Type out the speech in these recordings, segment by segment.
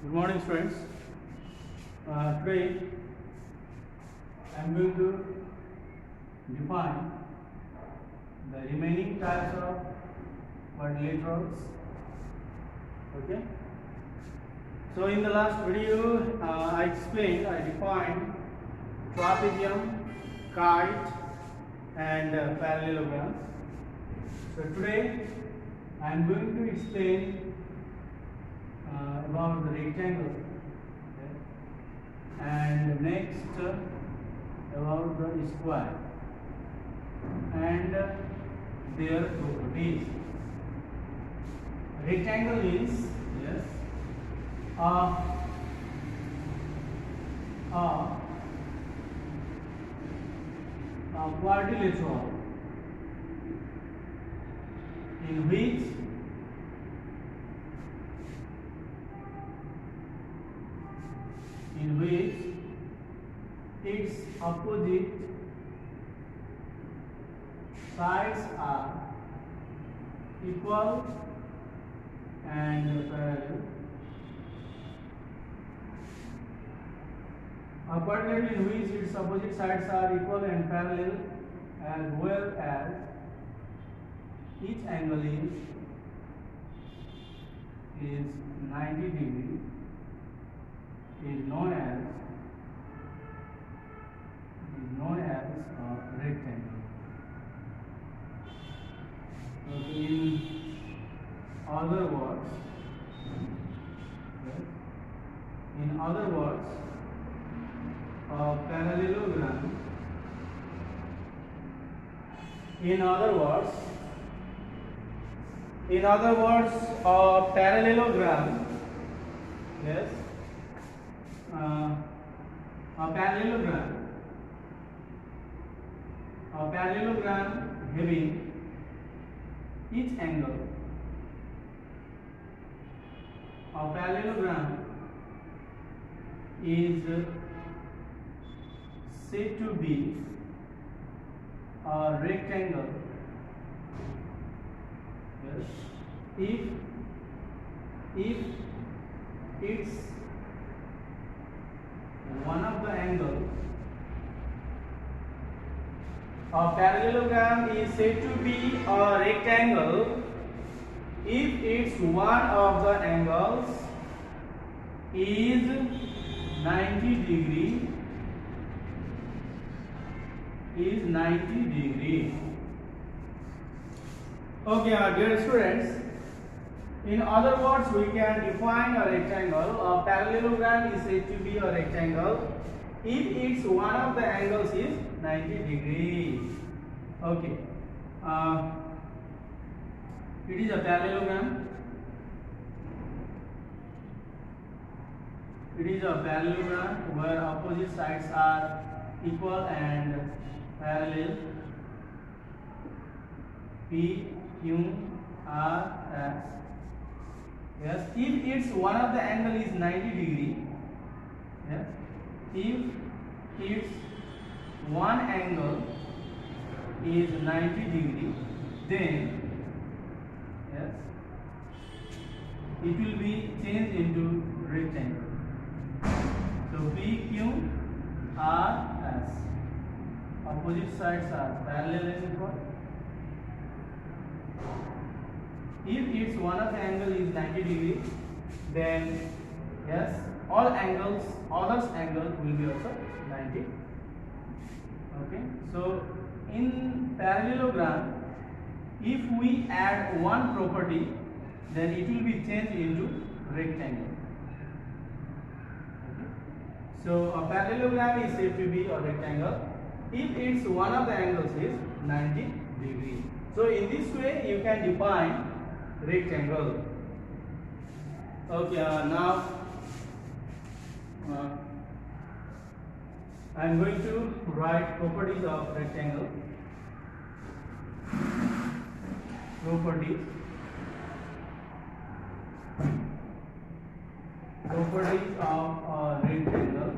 Good morning, students. Today I am going to define the remaining types of quadrilaterals. Okay. So in the last video, I defined trapezium, kite, and parallelogram. So today I am going to explain about the rectangle, okay, and next about the square and their properties. Rectangle is a quadrilateral in which its opposite sides are equal and parallel. A quadrilateral in which its opposite sides are equal and parallel, as well as each angle is 90 degree, is known as a rectangle. In other words, a parallelogram. In other words, a parallelogram. Yes. A parallelogram having each angle. A parallelogram is said to be a rectangle if it's one of the angles. A parallelogram is said to be a rectangle if its one of the angles is 90 degree. Okay, dear students, in other words, we can define a rectangle. A parallelogram is said to be a rectangle if its one of the angles is 90 degree. Okay. It is a parallelogram. It is a parallelogram where opposite sides are equal and parallel. P, Q, R, S. Yes, if its one of the angle is 90 degree. Yes, if its one angle is 90 degree, then yes, it will be changed into rectangle. So P, Q, R, S. Opposite sides are parallel and equal. If its one of the angle is 90 degree, then yes, all others angle will be also 90. Okay. So in parallelogram, if we add one property, then it will be changed into rectangle. Okay. So a parallelogram is said to be a rectangle if its one of the angles is 90 degree. So in this way you can define rectangle. Okay, now I am going to write properties of rectangle. Properties of a rectangle.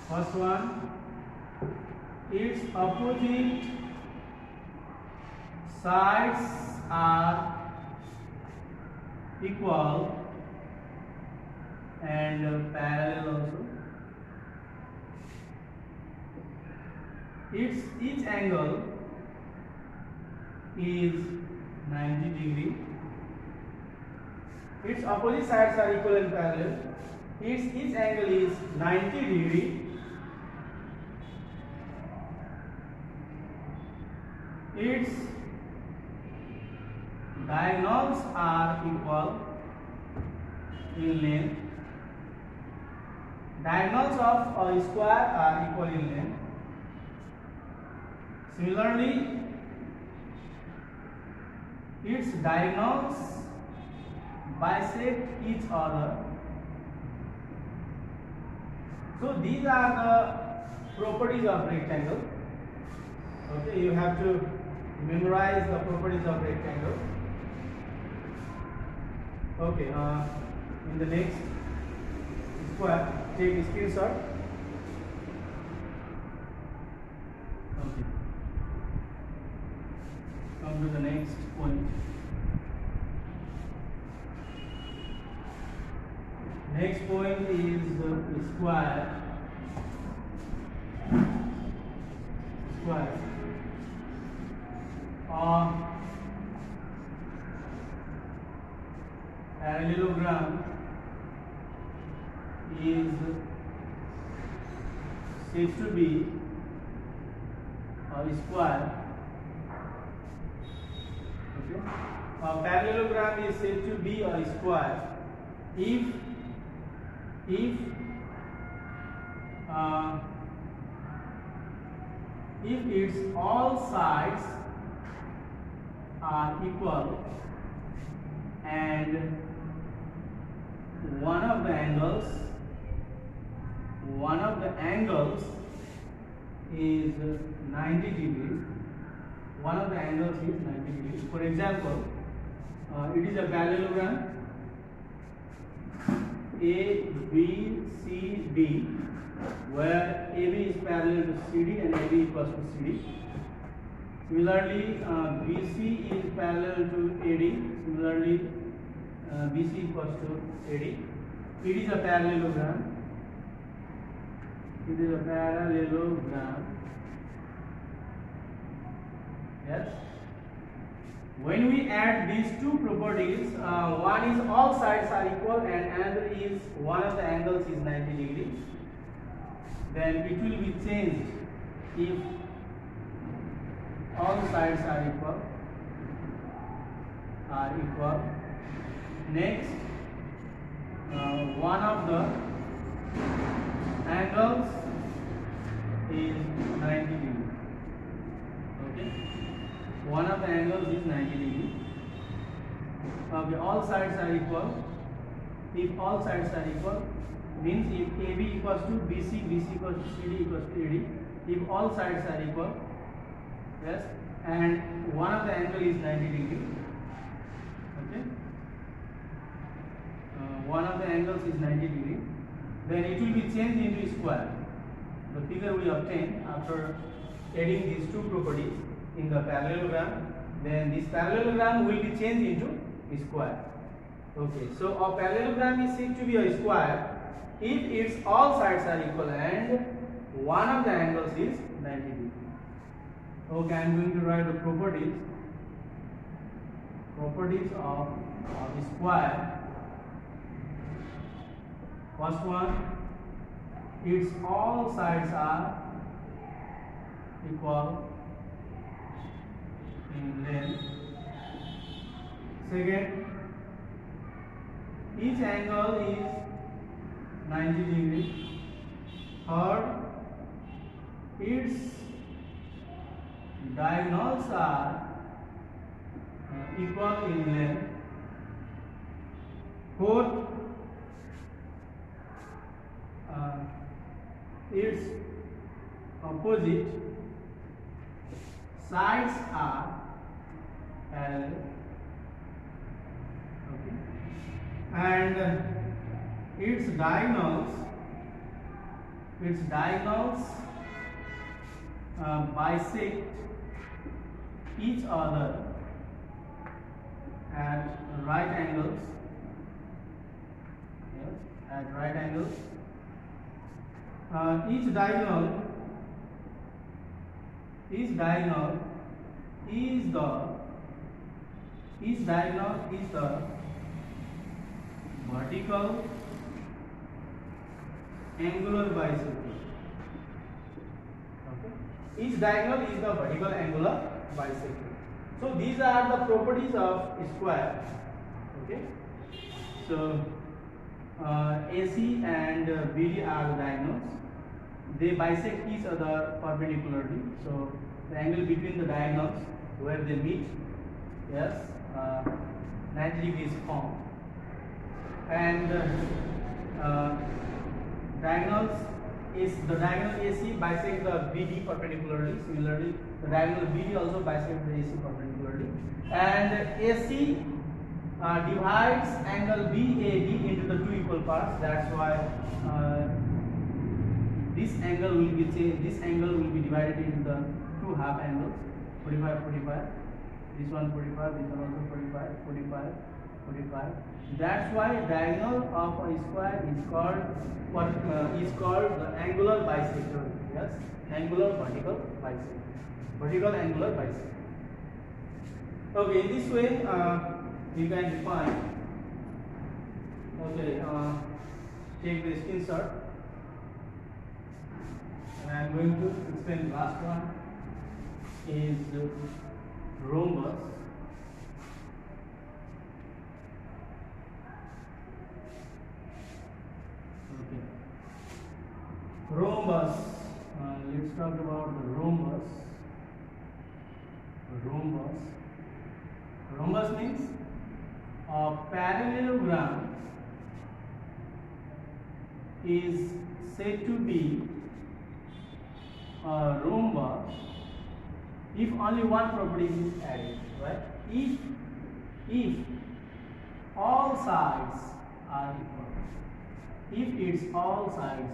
First one, its opposite sides are equal and parallel also. Each angle is 90 degree. Its opposite sides are equal and parallel. Each angle is 90 degree. Its diagonals are equal in length. Diagonals of a square are equal in length. Similarly, its diagonals bisect each other. So these are the properties of rectangle. Okay, you have to memorize the properties of rectangle. Okay, in the next square, take a screenshot. Okay. Come to the next point. Next point is square. Parallelogram is said to be a square. Okay. A parallelogram is said to be a square if its all sides are equal and one of the angles is 90 degrees. One of the angles is 90 degrees. For example, it is a parallelogram A, B, C, D, where AB is parallel to CD and AB equals to CD. Similarly, BC is parallel to AD. Similarly, BC equals to AD. It is a parallelogram. It is a parallelogram. Yes. When we add these two properties, one is all sides are equal and another is one of the angles is 90 degrees, then it will be changed if all sides are equal. Next, one of the angles is 90 degrees. Okay, one of the angles is 90 degrees. Okay, all sides are equal. If all sides are equal, means if AB equals to BC, BC equals to CD equals to AD. If all sides are equal, yes, and one of the angle is 90 degrees. Okay, one of the angles is 90 degrees. Then it will be changed into square. The figure we obtain after adding these two properties in the parallelogram, then this parallelogram will be changed into square. Okay, so a parallelogram is said to be a square if its all sides are equal and one of the angles is 90 degrees. Okay, I am going to write the properties of square. First one, its all sides are equal in length. Second, each angle is 90 degrees. Third, its diagonals are equal in length. Fourth, its opposite sides are parallel. Okay, and its diagonals bisect each other at right angles. at right angles. Each diagonal is the vertical angular bisector. Okay. Each diagonal is the vertical angular bisector. So these are the properties of square. Okay. So AC and BD are the diagonals. They bisect each other perpendicularly. So the angle between the diagonals where they meet, yes, 90 degrees formed. And diagonals is the diagonal AC bisect the BD perpendicularly. Similarly, the diagonal BD also bisect the AC perpendicularly. And AC divides angle BAD into the two equal parts. That's why this angle will be changed. This angle will be divided into the two half angles, 45, 45. This one 45. This one also 45, 45, 45. That's why diagonal of a square is called the angular bisector. Yes, angular vertical bisector. Vertical angular bisector. Okay, in this way you can define. Okay, take the screenshot. And I am going to explain the last one is rhombus. Okay. Rhombus. Let's talk about the rhombus. Rhombus means a parallelogram is said to be a rhombus if only one property is added, right? If all sides are equal, if its all sides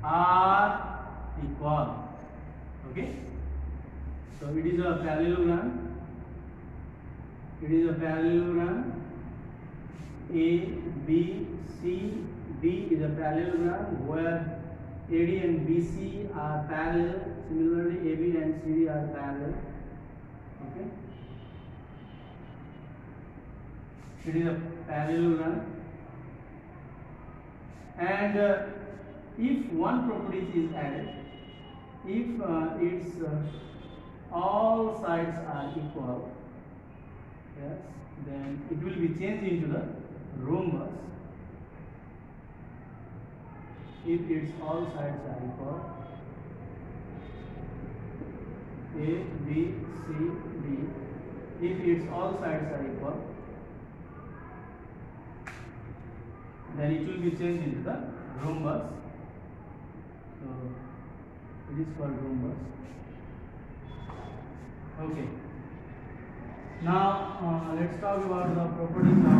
are equal. Okay, so it is a parallelogram. A, B, C, D is a parallelogram where AD and BC are parallel. Similarly, AB and CD are parallel. Okay, it is a parallelogram, and if one property is added, if its all sides are equal, yes, then it will be changed into the rhombus. If its all sides are equal, A, B, C, D, if its all sides are equal, then it will be changed into the rhombus. So it is called rhombus. Okay. Now let's talk about the properties of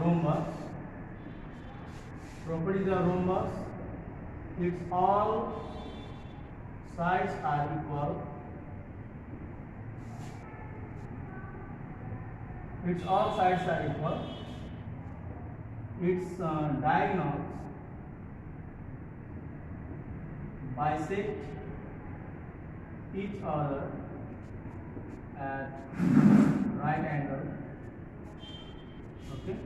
rhombus. Properties of rhombus: its all sides are equal. Its all sides are equal. Its diagonals bisect each other at right angle. Okay.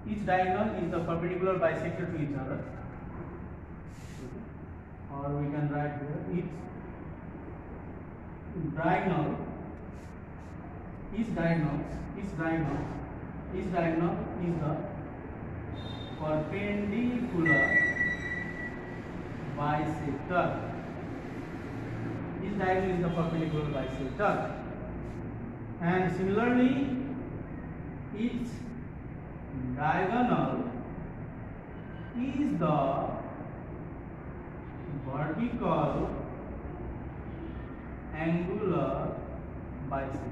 Each diagonal is the perpendicular bisector to each other. Okay. Or we can write here each diagonal is the perpendicular bisector. Each diagonal is the perpendicular bisector, and similarly, each diagonal is the vertical angular bisector.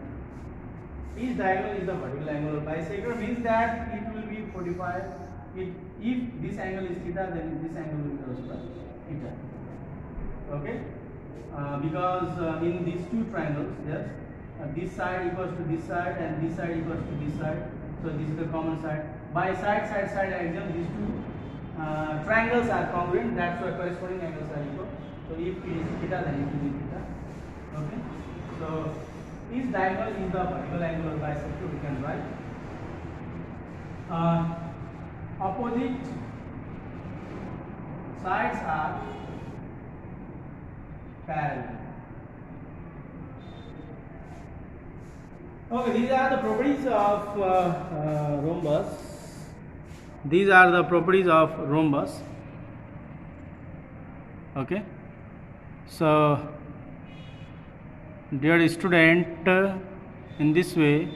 Each diagonal is the vertical angular bisector, means that it will be 45. If this angle is theta, then this angle will be also the theta. Okay. because in these two triangles, yes, this side equals to this side and this side equals to this side. So this is the common side. By side angle, these two triangles are congruent. That's why corresponding angles are equal. So if it is theta, then it will be theta. Okay. So each diagonal is the vertical angle of bisector. We can write. Opposite sides are parallel. Okay, these are the properties of rhombus. These are the properties of rhombus. Okay. So, dear student, in this way.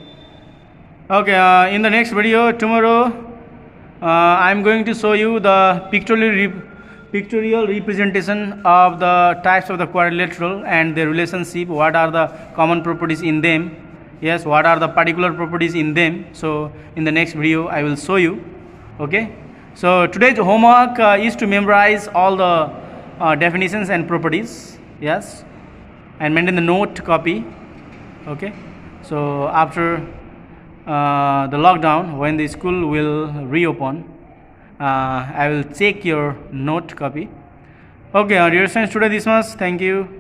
Okay, in the next video tomorrow, I am going to show you the pictorial representation of the types of the quadrilateral and their relationship. What are the common properties in them? Yes, what are the particular properties in them? So, in the next video, I will show you. Okay. So, today's homework is to memorize all the definitions and properties. Yes, and maintain the note copy. Okay. So, after the lockdown, when the school will reopen, I will check your note copy. Okay, dear students, today this much. Thank you.